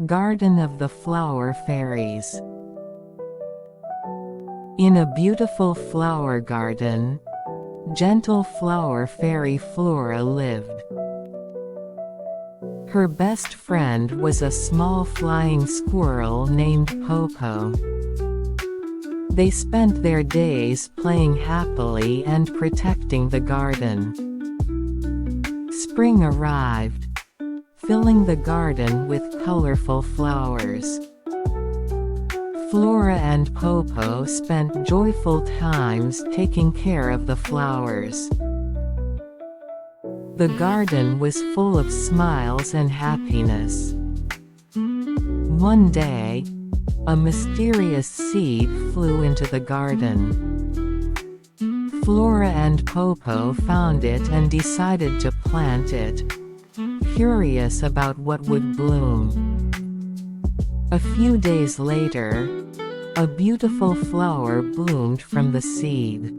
Garden of the Flower Fairies. In a beautiful flower garden, gentle flower fairy Flora lived. Her best friend was a small flying squirrel named Popo. They spent their days playing happily and protecting the garden. Spring arrived, filling the garden with colorful flowers. Flora and Popo spent joyful times taking care of the flowers. The garden was full of smiles and happiness. One day, a mysterious seed flew into the garden. Flora and Popo found it and decided to plant it, curious about what would bloom. A few days later, a beautiful flower bloomed from the seed.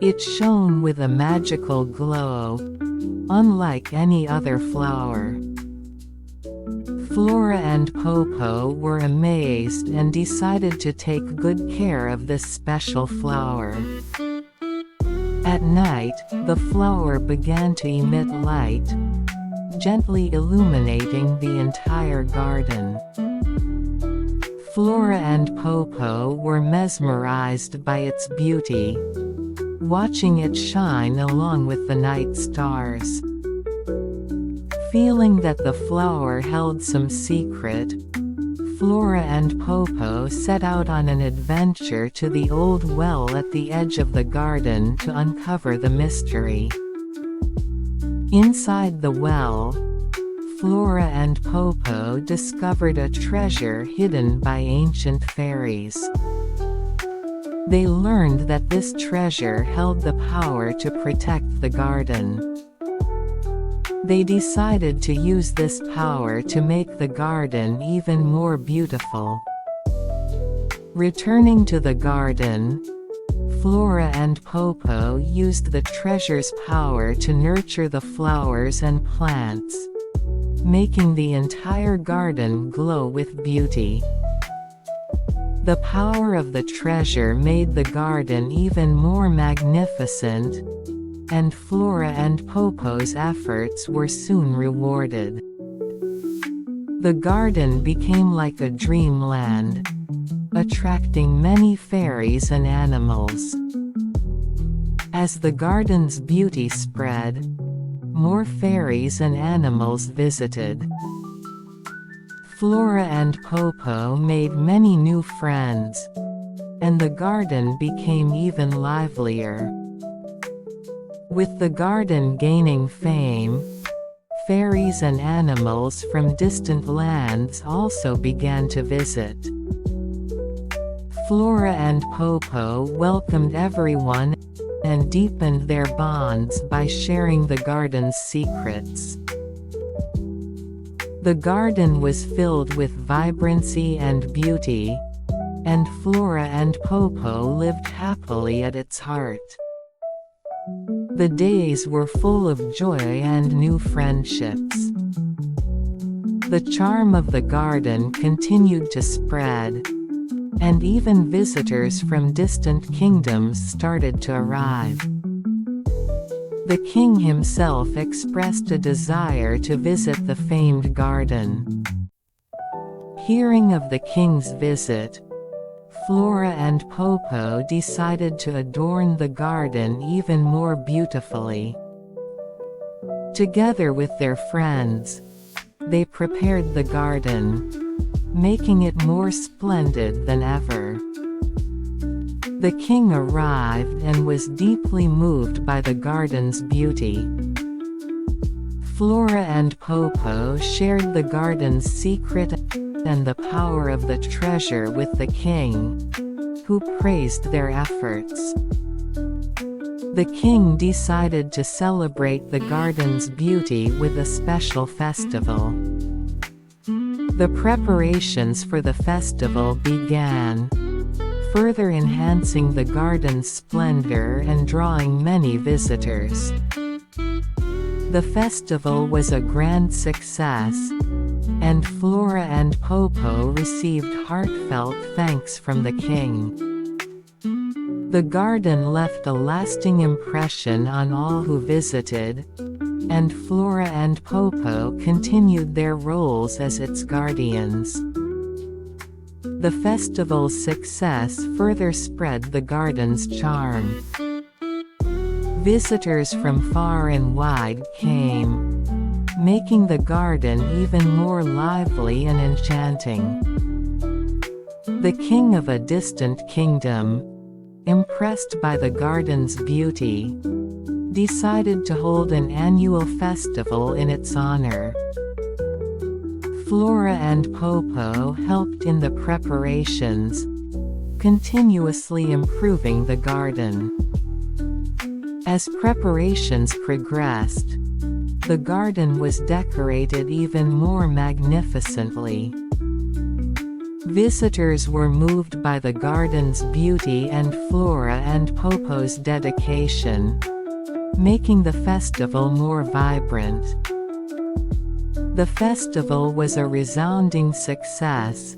It shone with a magical glow, unlike any other flower. Flora and Popo were amazed and decided to take good care of this special flower. At night, the flower began to emit light, gently illuminating the entire garden. Flora and Popo were mesmerized by its beauty, watching it shine along with the night stars. Feeling that the flower held some secret, Flora and Popo set out on an adventure to the old well at the edge of the garden to uncover the mystery. Inside the well, Flora and Popo discovered a treasure hidden by ancient fairies. They learned that this treasure held the power to protect the garden. They decided to use this power to make the garden even more beautiful. Returning to the garden, Flora and Popo used the treasure's power to nurture the flowers and plants, making the entire garden glow with beauty. The power of the treasure made the garden even more magnificent, and Flora and Popo's efforts were soon rewarded. The garden became like a dreamland, attracting many fairies and animals. As the garden's beauty spread, more fairies and animals visited. Flora and Popo made many new friends, and the garden became even livelier. With the garden gaining fame, fairies and animals from distant lands also began to visit. Flora and Popo welcomed everyone and deepened their bonds by sharing the garden's secrets. The garden was filled with vibrancy and beauty, and Flora and Popo lived happily at its heart. The days were full of joy and new friendships. The charm of the garden continued to spread, and even visitors from distant kingdoms started to arrive. The king himself expressed a desire to visit the famed garden. Hearing of the king's visit, Flora and Popo decided to adorn the garden even more beautifully. Together with their friends, they prepared the garden, making it more splendid than ever. The king arrived and was deeply moved by the garden's beauty. Flora and Popo shared the garden's secret and the power of the treasure with the king, who praised their efforts. The king decided to celebrate the garden's beauty with a special festival. The preparations for the festival began, further enhancing the garden's splendor and drawing many visitors. The festival was a grand success, and Flora and Popo received heartfelt thanks from the king. The garden left a lasting impression on all who visited, and Flora and Popo continued their roles as its guardians. The festival's success further spread the garden's charm. Visitors from far and wide came, making the garden even more lively and enchanting. The king of a distant kingdom, impressed by the garden's beauty, decided to hold an annual festival in its honor. Flora and Popo helped in the preparations, continuously improving the garden. As preparations progressed, the garden was decorated even more magnificently. Visitors were moved by the garden's beauty and Flora and Popo's dedication, making the festival more vibrant. The festival was a resounding success,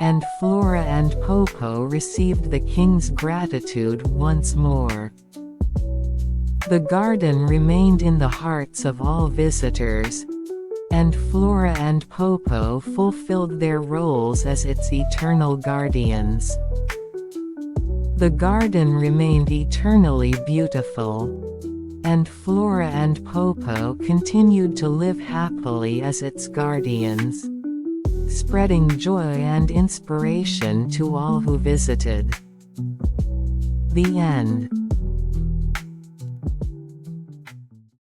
and Flora and Popo received the king's gratitude once more. The garden remained in the hearts of all visitors, and Flora and Popo fulfilled their roles as its eternal guardians. The garden remained eternally beautiful, and Flora and Popo continued to live happily as its guardians, spreading joy and inspiration to all who visited. The end.